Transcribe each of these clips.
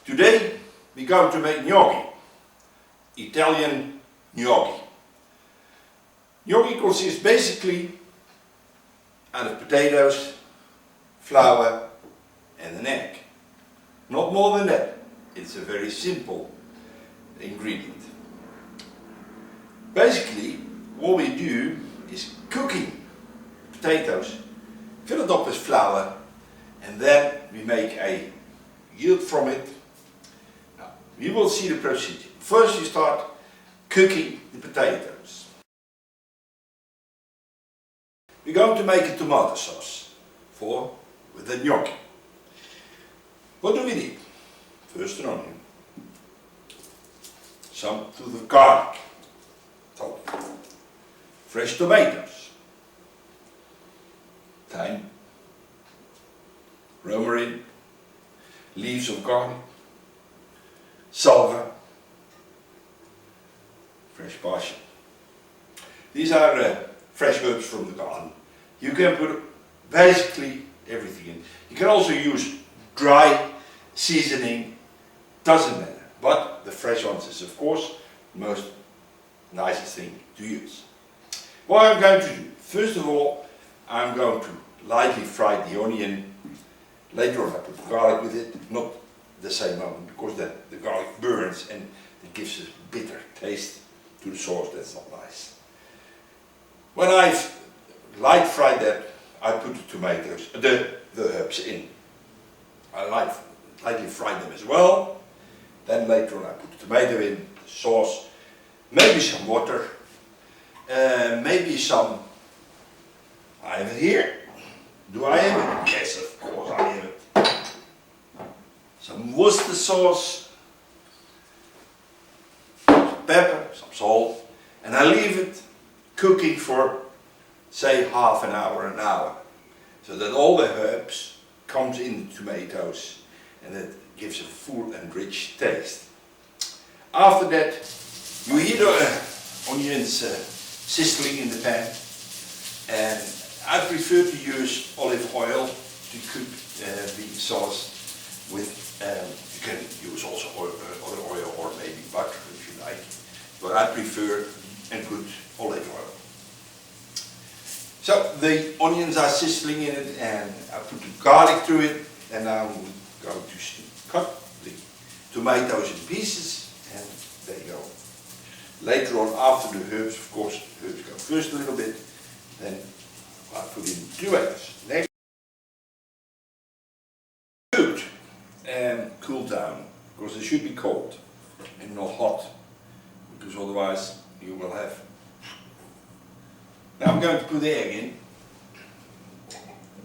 Today we're going to make gnocchi, Italian gnocchi. Gnocchi consists basically out of potatoes, flour and an egg. Not more than that. It's a very simple ingredient. Basically what we do is cooking potatoes, fill it up with flour, and then we make a yield from it. Now, we will see the procedure. First you start cooking the potatoes. We're going to make a tomato sauce with the gnocchi. What do we need? First an onion, some tooth of garlic, fresh tomatoes, thyme, romarin, leaves of garlic, salva, fresh parsley. These are fresh herbs from the garden. You can put basically everything in. You can also use dry seasoning, doesn't matter. But the fresh ones is of course the most nicest thing to use. What I'm going to do, first of all, I'm going to lightly fry the onion. Later on I put the garlic with it, not the same moment, because then the garlic burns and it gives a bitter taste to the sauce. That's not nice. When I've light fried that, I put the tomatoes, the herbs in. I lightly fry them as well. Then later on I put the tomato in, the sauce, maybe some water, maybe some, I have it here. Do I have it? Yes, of course I have it. Some Worcester sauce, some pepper, some salt, and I leave it cooking for say half an hour, so that all the herbs comes in the tomatoes and it gives a full and rich taste. After that you hear the onions sizzling in the pan, and I prefer to use olive oil to cook the sauce with. You can use also olive oil or maybe butter if you like, but I prefer and put olive oil. So the onions are sizzling in it, and I put the garlic through it, and I'm going to cut the tomatoes in pieces, and there you go. Later on, after the herbs, of course, herbs go first a little bit, then I put in tomatoes. Next, cooked and cool down, because they should be cold and not hot, because otherwise you will have. Now I'm going to put the egg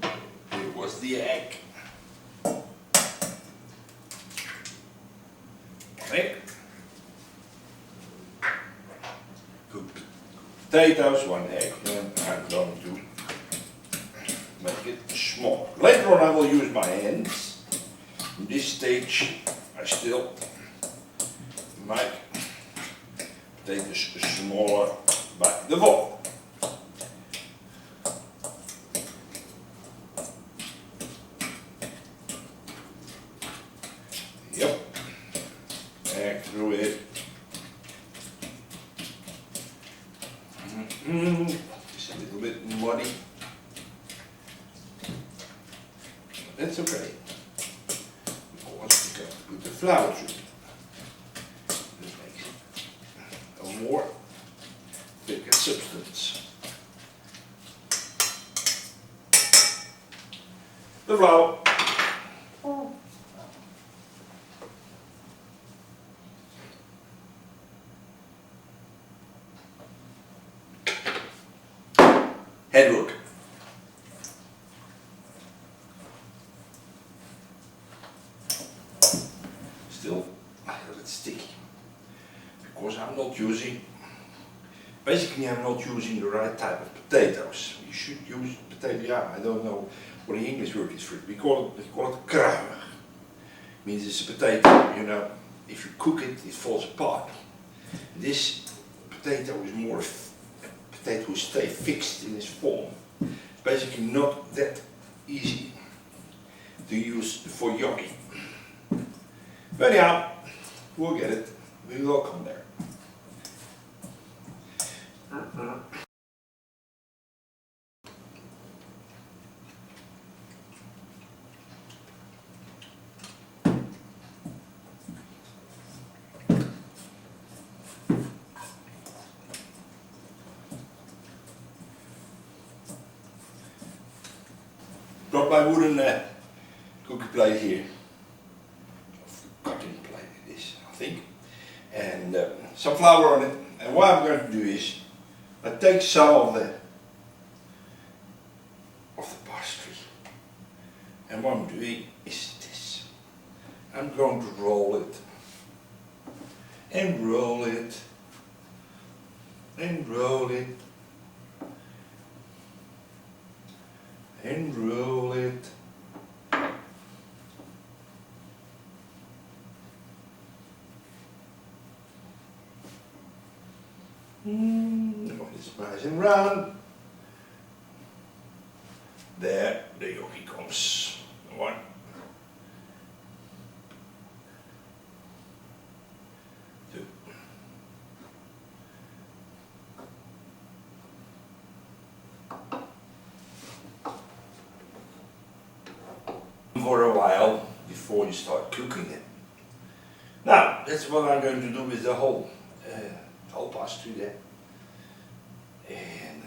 in. Here was the egg. Egg. Cooked potatoes, one egg, and I'm going to make it small. Later on I will use my hands. In this stage I still make potatoes smaller by default. Yep, egg through it. Just a little bit muddy. That's okay. Because we can put the flour through it. This makes it a more thicker substance. The flour. Headwork. Still a little bit sticky, because I'm not using, basically I'm not using the right type of potatoes. You should use potato, yeah, I don't know what the English word is for it. We call it kruimig. Means it's a potato, you know, if you cook it, it falls apart. This potato is more potato who stay fixed in its form. It's basically not that easy to use for gnocchi. But yeah, we'll get it. We will come there. Got my wooden cookie plate here. Cutting plate it is, I think. And some flour on it. And what I'm going to do is, I take some of the pastry. And what I'm doing is this. I'm going to roll it. And roll it. And roll it. And roll it. It's nice and round. There, the gnocchi comes. One. Two. For a while before you start cooking it. Now, that's what I'm going to do with the whole pastry there. And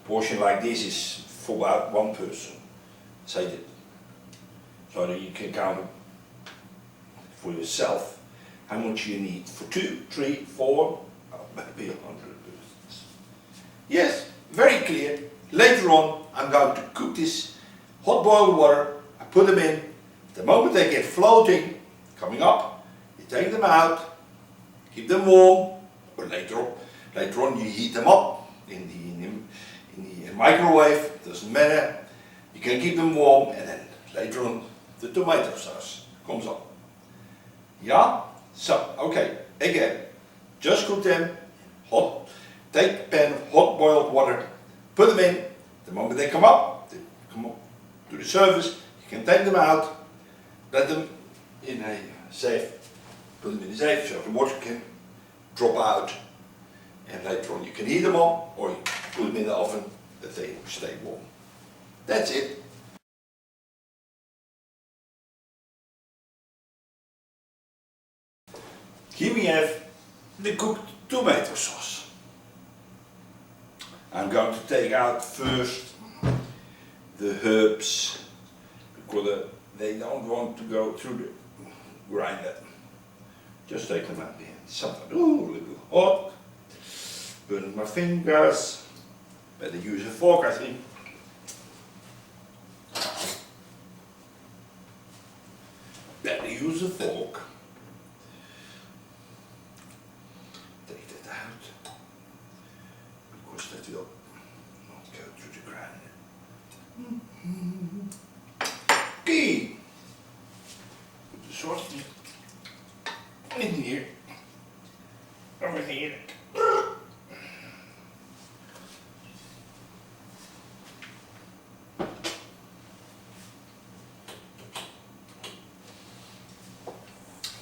portion like this is for about one person. Say that, so that you can count for yourself how much you need for 2, 3, 4, maybe 100 persons. Yes, very clear. Later on, I'm going to cook this hot boiled water. I put them in. The moment they get floating, coming up, you take them out, keep them warm, or later on you heat them up in the microwave. Doesn't matter. You can keep them warm, and then later on the tomato sauce comes up. Yeah. So okay, again, just cook them hot. Take a pan of hot boiled water. Put them in. The moment they come up to the surface, you can take them out, let them in a safe, put them in a safe so the water can drop out, and later on you can heat them up or you put them in the oven that they stay warm. That's it. Here we have the cooked tomato sauce. I'm going to take out first the herbs because they don't want to go through the grinder. Just take them out there. Something, ooh, a little hot. Burn my fingers. Better use a fork, I think. Better use a fork. Take that out. Because that will not go through the grinder. Okay. Put the sauce in here. Over here.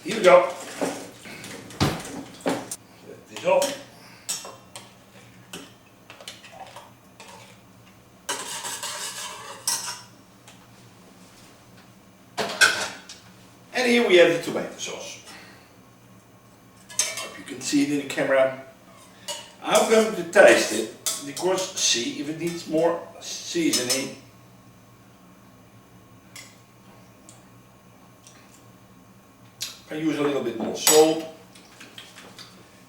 Here we go. Set this off. And here we have the tomato sauce. Hope you can see it in the camera. I'm going to taste it because see if it needs more seasoning. I use a little bit more salt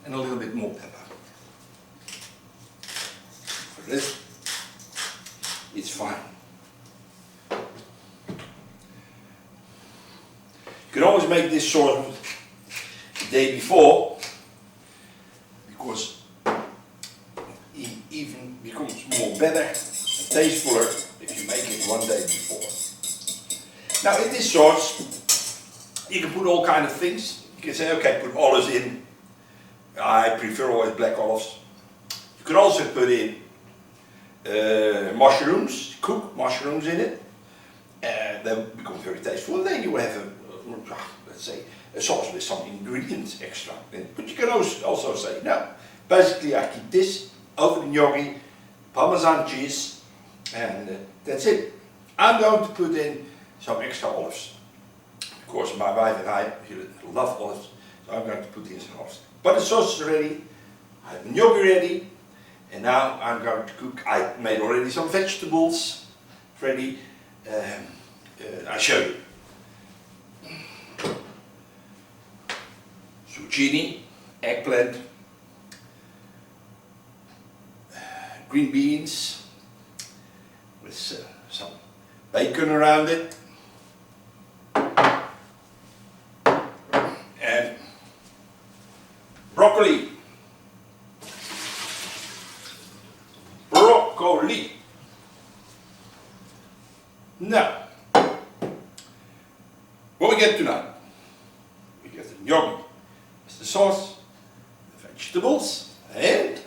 and a little bit more pepper. For this, it's fine. You can always make this sauce the day before because it even becomes more better and tastefuller if you make it one day before. Now in this sauce, you can put all kind of things. You can say, okay, put olives in. I prefer always black olives. You can also put in mushrooms, cook mushrooms in it. They become very tasteful. And then you have let's say, a sauce with some ingredients extra. But you can also say, no, basically I keep this over the gnocchi, Parmesan cheese, and that's it. I'm going to put in some extra olives. Of course, my wife and I love olives, so I'm going to put in some olives. But the sauce is ready, I have the gnocchi ready, and now I'm going to cook. I made already some vegetables ready. I'll show you. Zucchini, eggplant, green beans with some bacon around it, and broccoli. Broccoli. Now, what we get tonight? We get the gnocchi, it's the sauce, the vegetables, and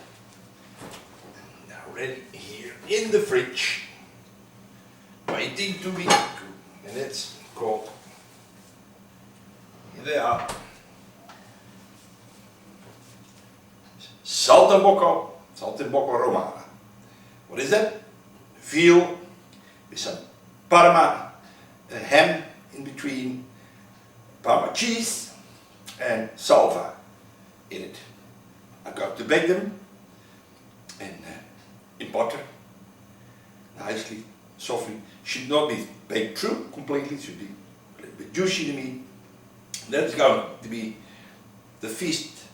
now ready here in the fridge, waiting to be cooked. And it's called, here they are, saltimbocco romana. What is that? Veal with some Parma ham in between, Parma cheese and salva in it. I'm going to bake them in butter, nicely, softly. Should not be baked through completely, should be a little bit juicy, the meat. That's going to be the feast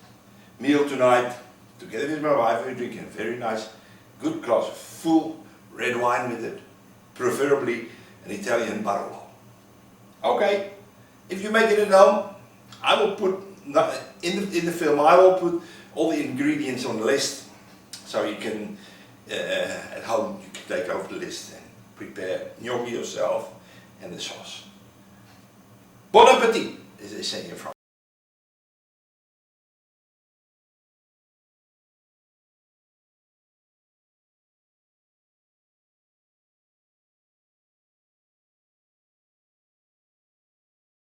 meal tonight. Together with my wife, we're drinking a very nice, good glass of full red wine with it, preferably an Italian Barolo. Okay, if you make it at home, I will put, in the film, I will put all the ingredients on the list, so you can, at home, you can take over the list and prepare gnocchi yourself and the sauce. Bon appetit, as they say in France.